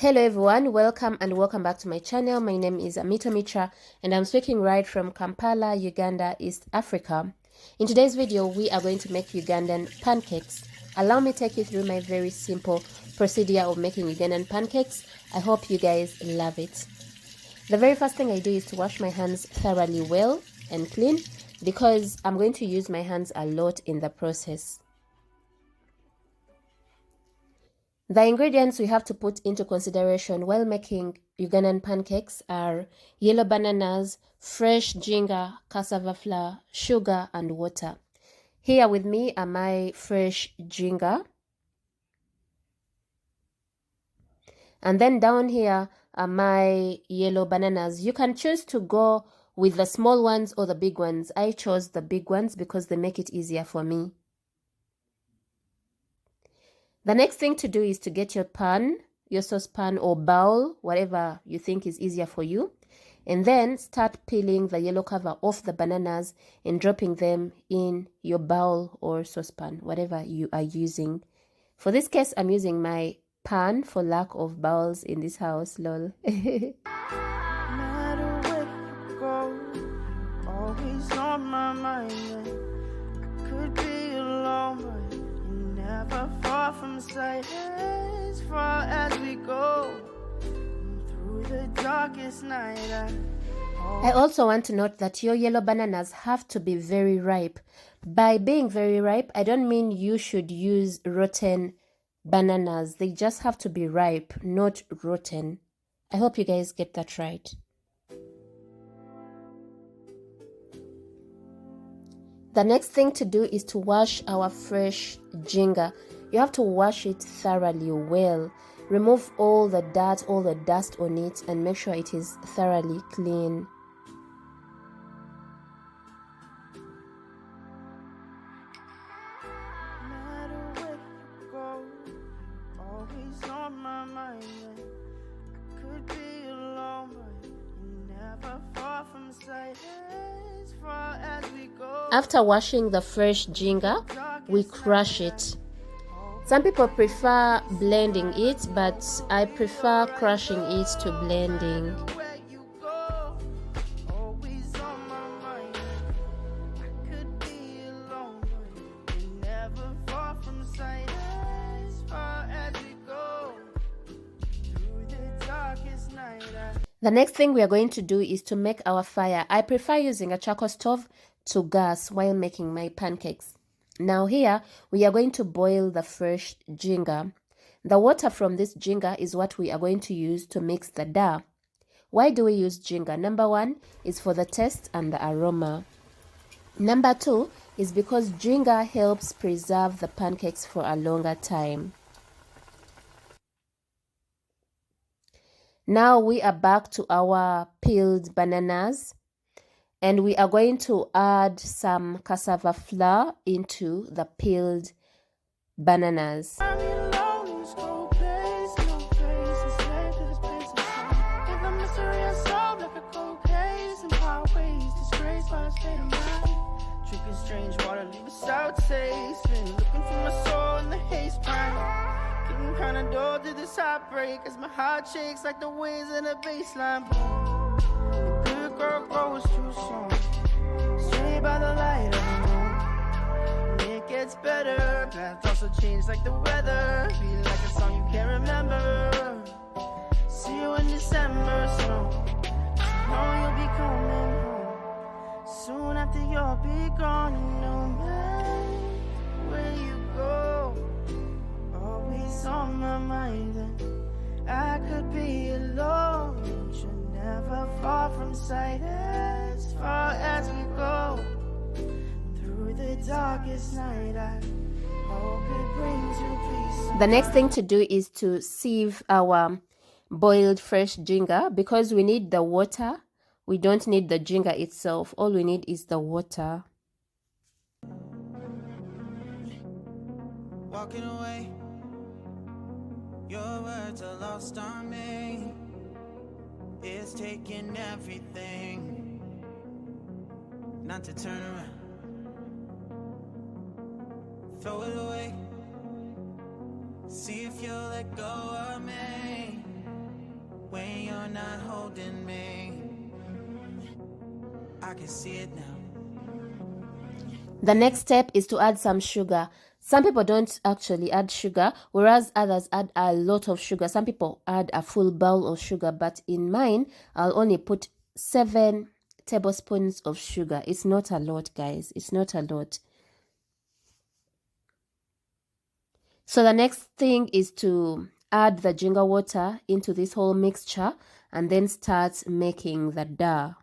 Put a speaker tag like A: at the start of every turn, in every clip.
A: Hello everyone, welcome back to my channel. My name is Amito Mitra and I'm speaking right from Kampala, Uganda, East Africa. In today's video, we are going to make Ugandan pancakes. Allow me to take you through my very simple procedure of making Ugandan pancakes. I hope you guys love it. The very first thing I do is to wash my hands thoroughly well and clean because I'm going to use my hands a lot in the process. The ingredients we have to put into consideration while making Ugandan pancakes are yellow bananas, fresh ginger, cassava flour, sugar, and water. Here with me are my fresh ginger. And then down here are my yellow bananas. You can choose to go with the small ones or the big ones. I chose the big ones because they make it easier for me. The next thing to do is to get your pan, your saucepan or bowl, whatever you think is easier for you. And then start peeling the yellow cover off the bananas and dropping them in your bowl or saucepan, whatever you are using. For this case, I'm using my pan for lack of bowls in this house, lol.
B: Always on my mind. I could be alone, but you're never far from sight. As far as we go through the darkest night.
A: I also want to note that your yellow bananas have to be very ripe. By being very ripe, I don't mean you should use rotten bananas. They just have to be ripe, not rotten. I hope you guys get that right. The next thing to do is to wash our fresh ginger. You have to wash it thoroughly well. Remove all the dirt, all the dust on it, and make sure it is thoroughly clean. After washing the fresh ginger, we crush it. Some people prefer blending it, but I prefer crushing it to blending. The next thing we are going to do is to make our fire. I prefer using a charcoal stove to gas while making my pancakes. Now here, we are going to boil the fresh ginger. The water from this ginger is what we are going to use to mix the dough. Why do we use ginger? Number one is for the taste and the aroma. Number two is because ginger helps preserve the pancakes for a longer time. Now we are back to our peeled bananas. And we are going to add some cassava flour into the peeled bananas. Strange water, leave us out taste. Been looking for my soul in the haze prime. Getting kinda dull to this heartbreak as my heart shakes like the waves in a baseline. The good girl goes too soon. Straight by the light of the moon. And it gets better. Paths also change like the weather. Feel like a song you can't remember. See you in December, so know you'll be coming home. Soon after you'll be gone, and no matter where you go, always on my mind. And I could be alone, but you're never far from sight. As far as we go through the darkest night, I hope it brings you peace. The next thing to do is to sieve our boiled fresh ginger because we need the water. We don't need the ginger itself. All we need is the water.
B: Walking away, your words are lost on me. It's taking everything not to turn around. Throw it away. See if you'll let go of me.
A: when you're not holding me. I can see it now.
B: The next step is to add some sugar. Some people don't actually add sugar, whereas others add a lot of sugar. Some people add a full bowl of sugar, but in mine, I'll only put 7 tablespoons of sugar. It's not a lot, guys. It's not a lot. So the next thing is to add the ginger water into this whole mixture and then start making the dough.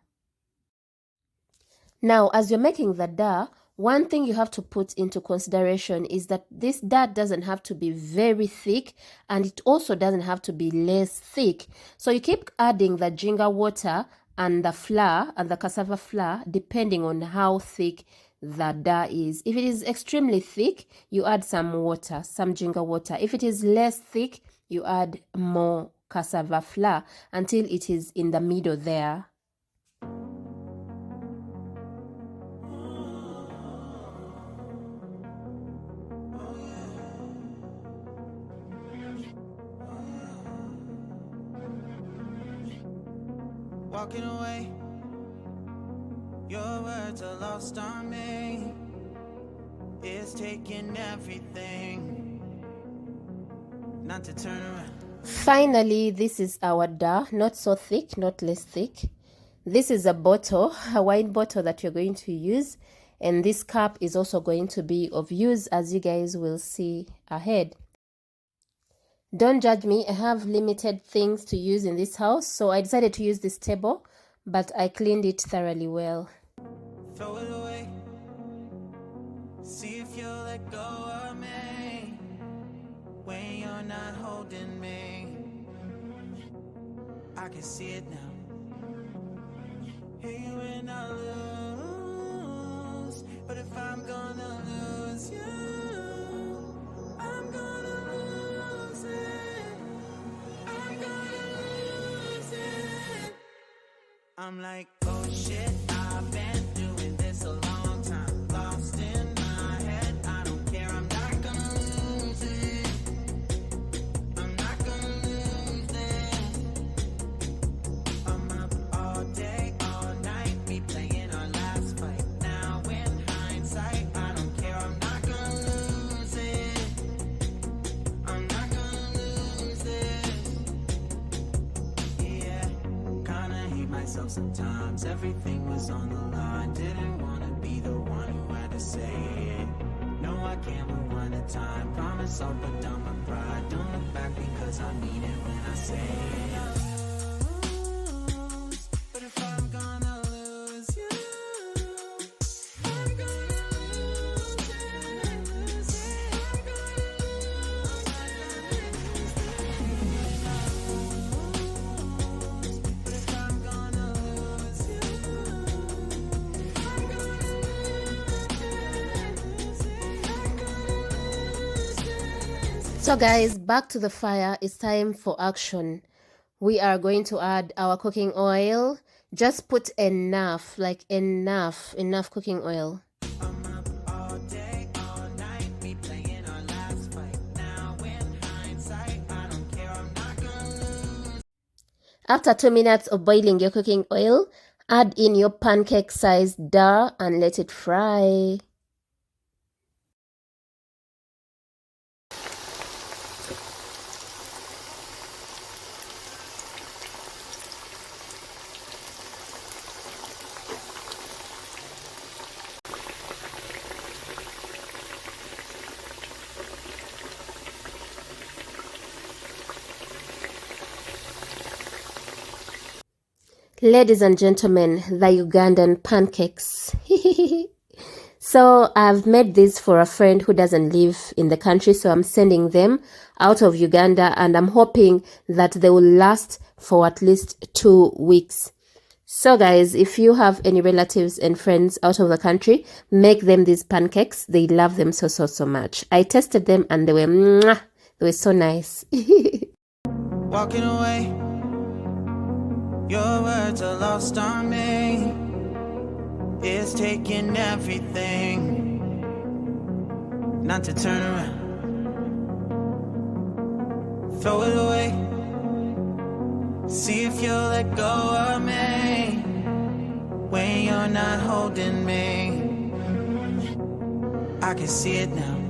B: Now, as you're making the dough, one thing you have to put into consideration is that this dough doesn't have to be very thick, and it also doesn't have to be less thick. So you keep adding the ginger water and the flour and the cassava flour depending on how thick the dough is. If it is extremely thick, you add some water, some ginger water. If it is less thick, you add more cassava flour until it is in the middle there.
A: Walking away, your words are lost on me. It's taking everything not to turn around.
B: Finally, this is our dough. Not so thick, not less thick. This is a bottle, a wine bottle that you're going to use, and this cup is also going to be of use, as you guys will see ahead. Don't judge me, I have limited things to use in this house, so I decided to use this table, but I cleaned it thoroughly well.
A: Throw it away. See if you'll let go of me when you're not holding me. I can see it now. Hey, when I lose, but if I'm gonna lose you, I'm gonna lose it. I'm gonna lose it. I'm like, oh shit, I've been doing this a long time. Lost in my head, I don't care, I'm not gonna lose it. I'm not gonna lose it. I'm up all day, all night, replaying our last fight. Now in hindsight, I don't care, I'm not gonna lose it. I'm not gonna lose it. Yeah, kinda hate myself sometimes. Everything was on the line. Didn't wanna be the one who had to say it. No, I can't rewind the time. Promise I'll put down my pride. Don't look back because I mean it when I say it. But if I'm gonna lose you, I'm gonna lose it. I'm gonna lose it. But if I'm gonna lose you, I'm gonna lose it.
B: So guys, back to the fire. It's time for action. We are going to add our cooking oil. Just put enough, like enough cooking oil.
A: I'm up all day, all night, replaying our last fight. Now in hindsight, I don't care, I'm not gonna lose.
B: After 2 minutes of boiling your cooking oil, add in your pancake-sized dough and let it fry. Ladies and gentlemen, the Ugandan pancakes. So I've made this for a friend who doesn't live in the country, so I'm sending them out of Uganda, and I'm hoping that they will last for at least 2 weeks. So guys, if you have any relatives and friends out of the country, make them these pancakes. They love them so much. I tested them and they were mwah, they were so nice.
A: Walking away, your words are lost on me. It's taking everything not to turn around. Throw it away.
C: See if you'll let go of me when you're not holding me. I can see it now.